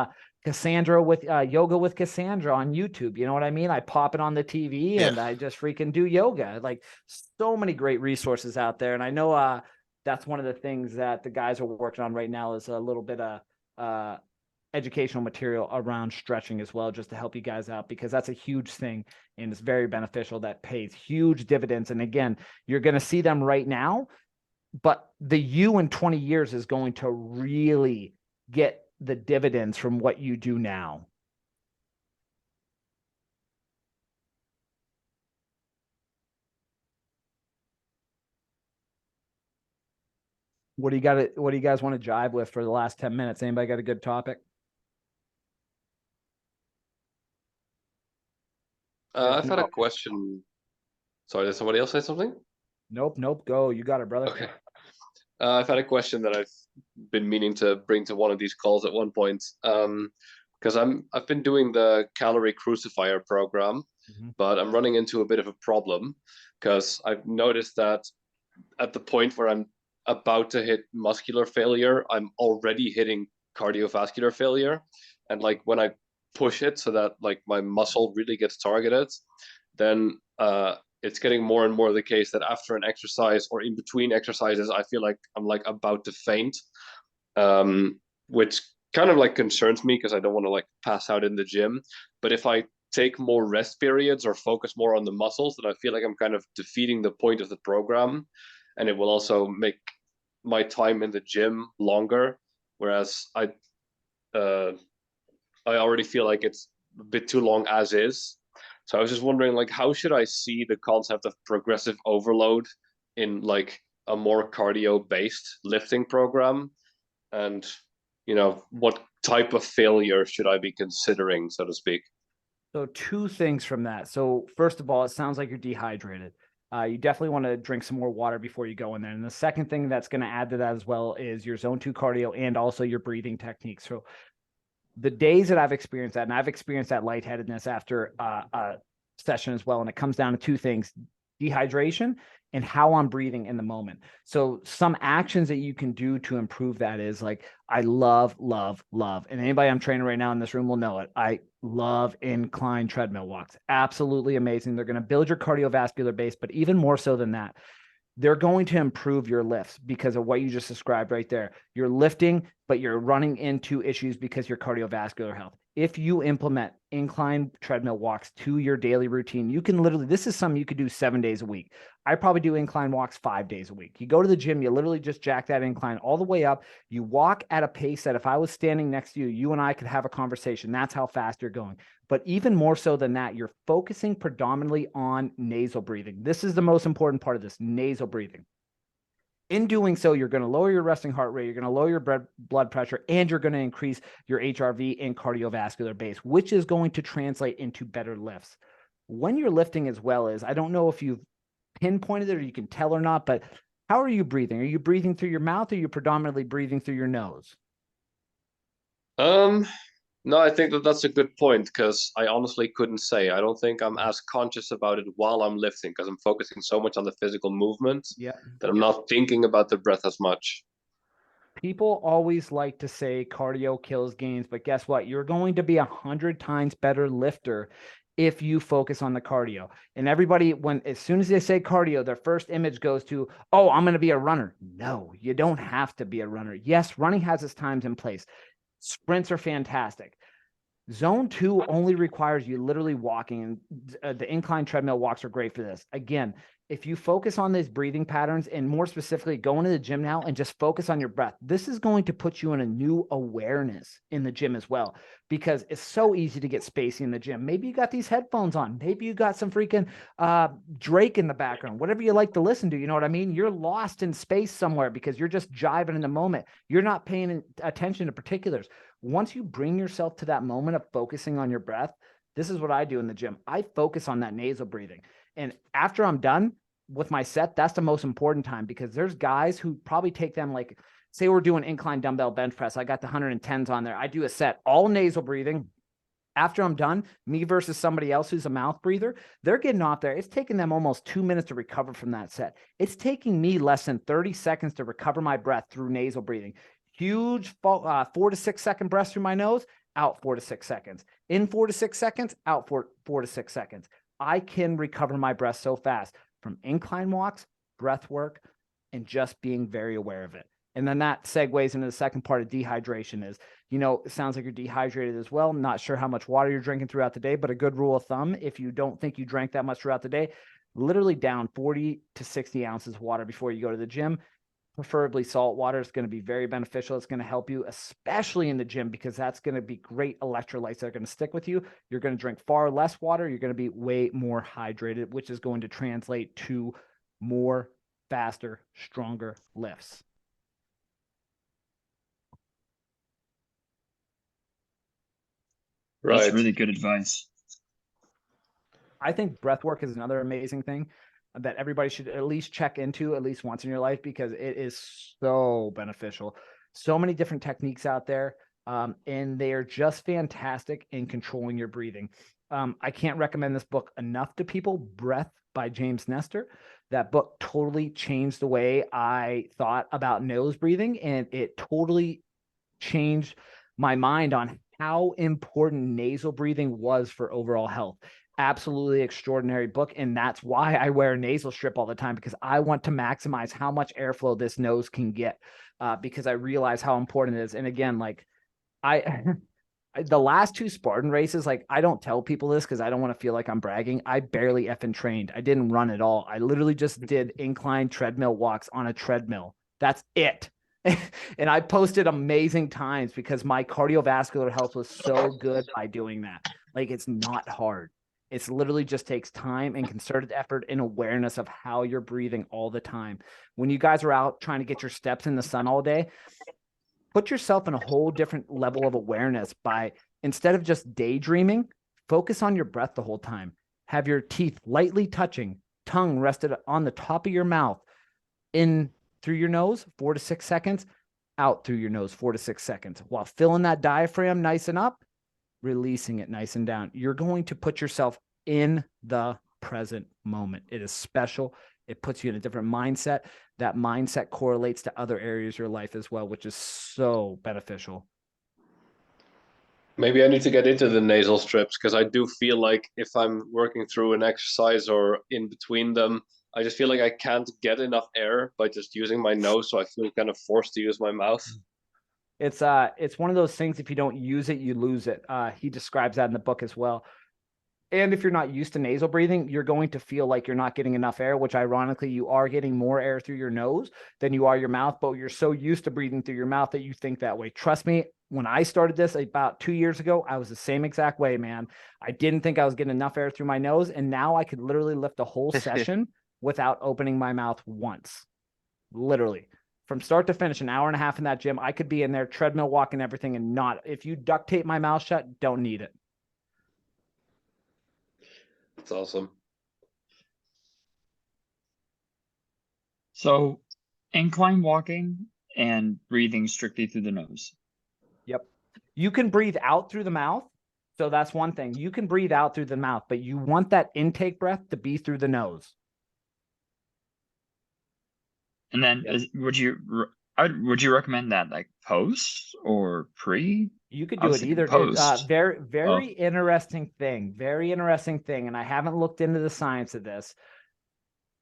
Cassandra with Yoga with Cassandra on YouTube. You know what I mean? I pop it on the TV and I just freaking do yoga. Like so many great resources out there. And I know that's one of the things that the guys are working on right now is a little bit of educational material around stretching as well, just to help you guys out, because that's a huge thing and it's very beneficial. That pays huge dividends. And again, you're going to see them right now, but the you in 20 years is going to really get the dividends from what you do now. What do you got? What do you guys want to jive with for the last 10 minutes? Anybody got a good topic? I've had a question. Sorry, did somebody else say something? Nope. Go. You got it, brother. Okay. I've had a question that I've been meaning to bring to one of these calls at one point. Because I've been doing the Calorie Crucifier program, but I'm running into a bit of a problem because I've noticed that at the point where I'm about to hit muscular failure, I'm already hitting cardiovascular failure. And like when I push it so that like my muscle really gets targeted, then it's getting more and more the case that after an exercise or in between exercises, I feel like I'm like about to faint, which kind of like concerns me because I don't want to like pass out in the gym. But if I take more rest periods or focus more on the muscles, then I feel like I'm kind of defeating the point of the program, and it will also make my time in the gym longer. Whereas I already feel like it's a bit too long as is. So I was just wondering, like, how should I see the concept of progressive overload in like a more cardio-based lifting program, and what type of failure should I be considering, so to speak? So two things from that. So first of all, it sounds like you're dehydrated. You definitely want to drink some more water before you go in there. And the second thing that's going to add to that as well is your zone 2 cardio and also your breathing techniques. So the days that I've experienced that, and I've experienced that lightheadedness after a session as well, and it comes down to two things: dehydration and how I'm breathing in the moment. So some actions that you can do to improve that is like, I love, and anybody I'm training right now in this room will know it. I love incline treadmill walks. Absolutely amazing. They're going to build your cardiovascular base, but even more so than that, they're going to improve your lifts because of what you just described right there. You're lifting, but you're running into issues because your cardiovascular health. If you implement incline treadmill walks to your daily routine, you can literally, this is something you could do 7 days a week. I probably do incline walks 5 days a week. You go to the gym, you literally just jack that incline all the way up. You walk at a pace that if I was standing next to you, you and I could have a conversation. That's how fast you're going. But even more so than that, you're focusing predominantly on nasal breathing. This is the most important part of this, nasal breathing. In doing so, you're going to lower your resting heart rate, you're going to lower your blood pressure, and you're going to increase your HRV and cardiovascular base, which is going to translate into better lifts. When you're lifting as well as, I don't know if you've pinpointed it or you can tell or not, but how are you breathing? Are you breathing through your mouth, or are you predominantly breathing through your nose? No, I think that's a good point, because I honestly couldn't say. I don't think I'm as conscious about it while I'm lifting, because I'm focusing so much on the physical movement that I'm not thinking about the breath as much. People always like to say cardio kills gains, but guess what? You're going to be 100 times better lifter if you focus on the cardio. And everybody, as soon as they say cardio, their first image goes to, oh, I'm going to be a runner. No, you don't have to be a runner. Yes, running has its times in place. Sprints are fantastic. Zone 2 only requires you literally walking, and the incline treadmill walks are great for this. Again, if you focus on these breathing patterns, and more specifically go into the gym now and just focus on your breath, this is going to put you in a new awareness in the gym as well, because it's so easy to get spacey in the gym. Maybe you got these headphones on, maybe you got some freaking Drake in the background, whatever you like to listen to, you know what I mean? You're lost in space somewhere because you're just jiving in the moment. You're not paying attention to particulars. Once you bring yourself to that moment of focusing on your breath, this is what I do in the gym. I focus on that nasal breathing. And after I'm done with my set, that's the most important time, because there's guys who probably take them, like, say we're doing incline dumbbell bench press. I got the 110s on there. I do a set, all nasal breathing. After I'm done, me versus somebody else who's a mouth breather, they're getting off there. It's taking them almost 2 minutes to recover from that set. It's taking me less than 30 seconds to recover my breath through nasal breathing. Huge 4 to 6 second breaths through my nose, out 4 to 6 seconds. In 4 to 6 seconds, out 4 to 6 seconds. I can recover my breath so fast from incline walks, breath work, and just being very aware of it. And then that segues into the second part of dehydration is, it sounds like you're dehydrated as well. I'm not sure how much water you're drinking throughout the day, but a good rule of thumb, if you don't think you drank that much throughout the day, literally down 40 to 60 ounces of water before you go to the gym. Preferably salt water is going to be very beneficial. It's going to help you, especially in the gym, because that's going to be great electrolytes that are going to stick with you. You're going to drink far less water. You're going to be way more hydrated, which is going to translate to more, faster, stronger lifts. That's Right. really good advice. I think breath work is another amazing thing that everybody should at least check into at least once in your life, because it is so beneficial. So many different techniques out there, and they are just fantastic in controlling your breathing. I can't recommend this book enough to people, Breath by James Nestor. That book totally changed the way I thought about nose breathing, and it totally changed my mind on how important nasal breathing was for overall health. Absolutely extraordinary book. And that's why I wear a nasal strip all the time, because I want to maximize how much airflow this nose can get, because I realize how important it is. And again, like I The last 2 Spartan races, like I don't tell people this because I don't want to feel like I'm bragging. I barely effing trained. I didn't run at all. I literally just did incline treadmill walks on a treadmill. That's it. And I posted amazing times because my cardiovascular health was so good by doing that. Like it's not hard. It's literally just takes time and concerted effort and awareness of how you're breathing all the time. When you guys are out trying to get your steps in the sun all day, put yourself in a whole different level of awareness by, instead of just daydreaming, focus on your breath the whole time. Have your teeth lightly touching, tongue rested on the top of your mouth, in through your nose, 4 to 6 seconds, out through your nose, 4 to 6 seconds, while filling that diaphragm nice and up, releasing it nice and down. You're going to put yourself in the present moment. It is special. It puts you in a different mindset. That mindset correlates to other areas of your life as well, which is so beneficial. Maybe I need to get into the nasal strips because I do feel like if I'm working through an exercise or in between them, I just feel like I can't get enough air by just using my nose. So I feel kind of forced to use my mouth. It's one of those things, if you don't use it, you lose it. He describes that in the book as well. And if you're not used to nasal breathing, you're going to feel like you're not getting enough air, which ironically, you are getting more air through your nose than you are your mouth, but you're so used to breathing through your mouth that you think that way. Trust me, when I started this about 2 years ago, I was the same exact way, man. I didn't think I was getting enough air through my nose. And now I could literally lift a whole session without opening my mouth once. Literally. From start to finish, an hour and a half in that gym, I could be in there treadmill walking everything and not, if you duct tape my mouth shut, don't need it. That's awesome. So incline walking and breathing strictly through the nose. Yep. You can breathe out through the mouth. So that's one thing. You can breathe out through the mouth, but you want that intake breath to be through the nose. And then would you recommend that like post or pre? You could do it either. Post. Very interesting thing. Very interesting thing. And I haven't looked into the science of this.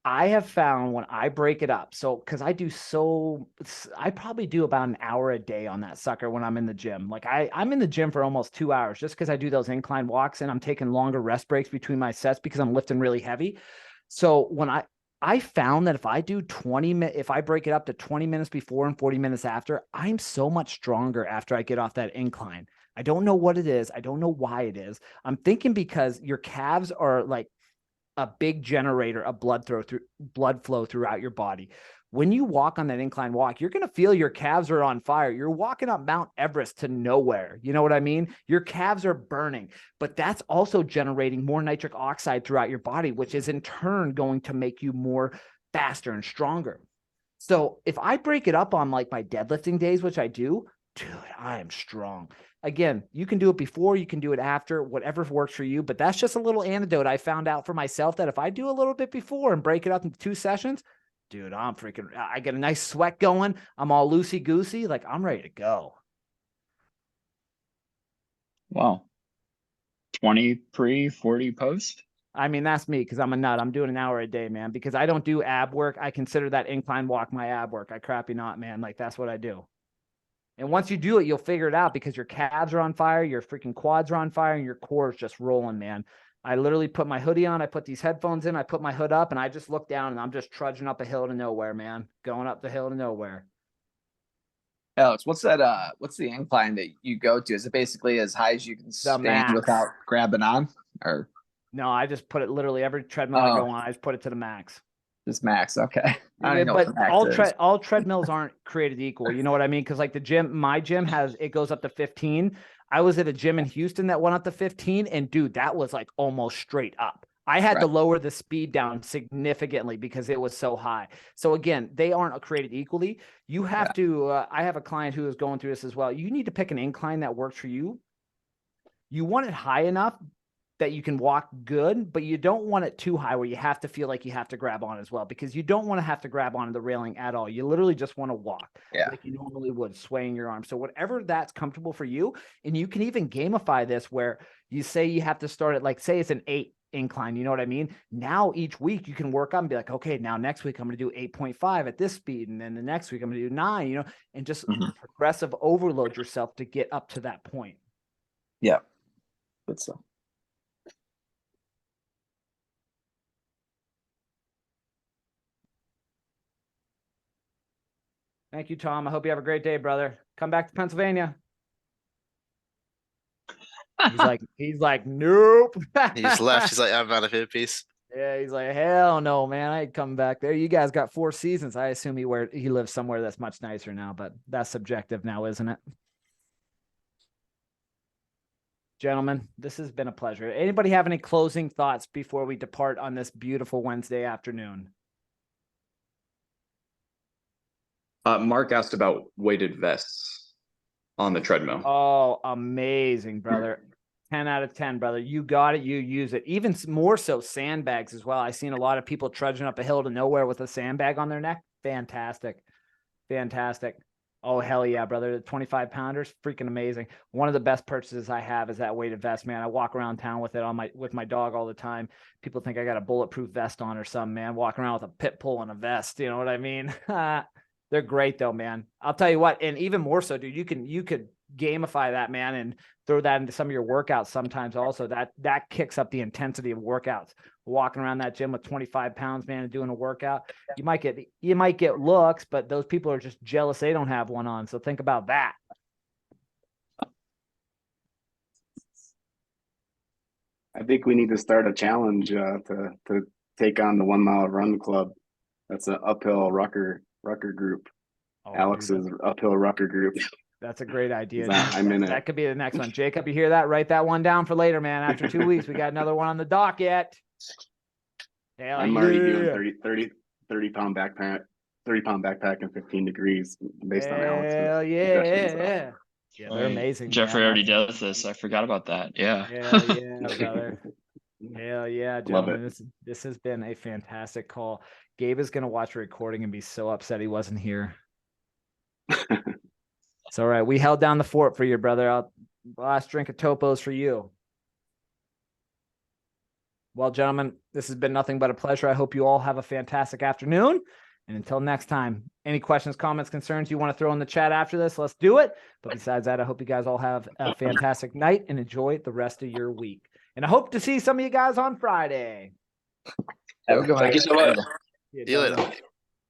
I have found when I break it up, so because I probably do about an hour a day on that sucker when I'm in the gym. Like I'm in the gym for almost 2 hours just because I do those incline walks and I'm taking longer rest breaks between my sets because I'm lifting really heavy. So when I found that if I do 20 minutes, if I break it up to 20 minutes before and 40 minutes after, I'm so much stronger after I get off that incline. I don't know what it is. I don't know why it is. I'm thinking because your calves are like a big generator of blood flow throughout your body. When you walk on that incline walk, you're going to feel your calves are on fire. You're walking up Mount Everest to nowhere. You know what I mean? Your calves are burning, but that's also generating more nitric oxide throughout your body, which is in turn going to make you more faster and stronger. So if I break it up on like my deadlifting days, which I do, dude, I am strong. Again, you can do it before, you can do it after, whatever works for you. But that's just a little anecdote I found out for myself that if I do a little bit before and break it up into 2 sessions, dude, I get a nice sweat going. I'm all loosey-goosey. Like, I'm ready to go. Wow. 20 pre, 40 post? I mean, that's me because I'm a nut. I'm doing an hour a day, man, because I don't do ab work. I consider that incline walk my ab work. I crappy not, man. Like, that's what I do. And once you do it, you'll figure it out because your calves are on fire, your freaking quads are on fire, and your core is just rolling, man. I literally put my hoodie on, I put these headphones in, I put my hood up, and I just look down and I'm just trudging up a hill to nowhere, man. Going up the hill to nowhere. Alex, what's the incline that you go to? Is it basically as high as you can stand without grabbing on? Or no, I just put it literally every treadmill I go on, I just put it to the max. Just max, okay. But all treadmills aren't created equal. You know what I mean? Because like my gym it goes up to 15. I was at a gym in Houston that went up to 15, and dude, that was like almost straight up. I had to lower the speed down significantly because it was so high. So again, they aren't created equally. You have to, I have a client who is going through this as well. You need to pick an incline that works for you. You want it high enough that you can walk good, but you don't want it too high where you have to feel like you have to grab on as well, because you don't want to have to grab onto the railing at all. You literally just want to walk like you normally would, swaying your arms. So whatever that's comfortable for you, and you can even gamify this where you say you have to start at, like, say it's an 8 incline, you know what I mean? Now each week you can work up and be like, okay, now next week I'm going to do 8.5 at this speed. And then the next week I'm going to do 9, and just progressive overload yourself to get up to that point. Yeah. Good stuff. Thank you, Tom. I hope you have a great day, brother. Come back to Pennsylvania. He's like, nope. He just left. He's like, I'm out of here. Peace. Yeah, he's like, hell no, man. I ain't coming back there. You guys got 4 seasons. I assume he lives somewhere that's much nicer now, but that's subjective now, isn't it? Gentlemen, this has been a pleasure. Anybody have any closing thoughts before we depart on this beautiful Wednesday afternoon? Mark asked about weighted vests on the treadmill. Oh, amazing, brother. 10 out of 10, brother. You got it. You use it. Even more so sandbags as well. I've seen a lot of people trudging up a hill to nowhere with a sandbag on their neck. Fantastic. Fantastic. Oh, hell yeah, brother. The 25 pounders, freaking amazing. One of the best purchases I have is that weighted vest, man. I walk around town with it with my dog all the time. People think I got a bulletproof vest on or something, man. Walking around with a pit bull and a vest. You know what I mean? They're great though, man. I'll tell you what, and even more so, dude, you could gamify that, man, and throw that into some of your workouts sometimes also. That kicks up the intensity of workouts. Walking around that gym with 25 pounds, man, and doing a workout. You might get looks, but those people are just jealous they don't have one on. So think about that. I think we need to start a challenge to take on the 1 mile run club. That's an uphill rucker group. Oh, Alex's uphill rucker group. That's a great idea. I'm in it. That could be the next one. Jacob, you hear that? Write that one down for later, man. After 2 weeks, we got another one on the docket. Hell I'm already yeah. doing 30 pound backpack, 30 pound backpack in 15 degrees based on Alex's Hell suggestions. yeah. Yeah, they're amazing. Jeffrey man. already does this. I forgot about that. Yeah. Hell yeah, brother. Hell yeah, Love gentlemen. This has been a fantastic call. Gabe is gonna watch a recording and be so upset he wasn't here. It's all right. We held down the fort for you, brother. Last drink of Topo's for you. Well, gentlemen, this has been nothing but a pleasure. I hope you all have a fantastic afternoon. And until next time, any questions, comments, concerns you want to throw in the chat after this, let's do it. But besides that, I hope you guys all have a fantastic night and enjoy the rest of your week. And I hope to see some of you guys on Friday. Have a good one. Thank you so much. See you See you later. later.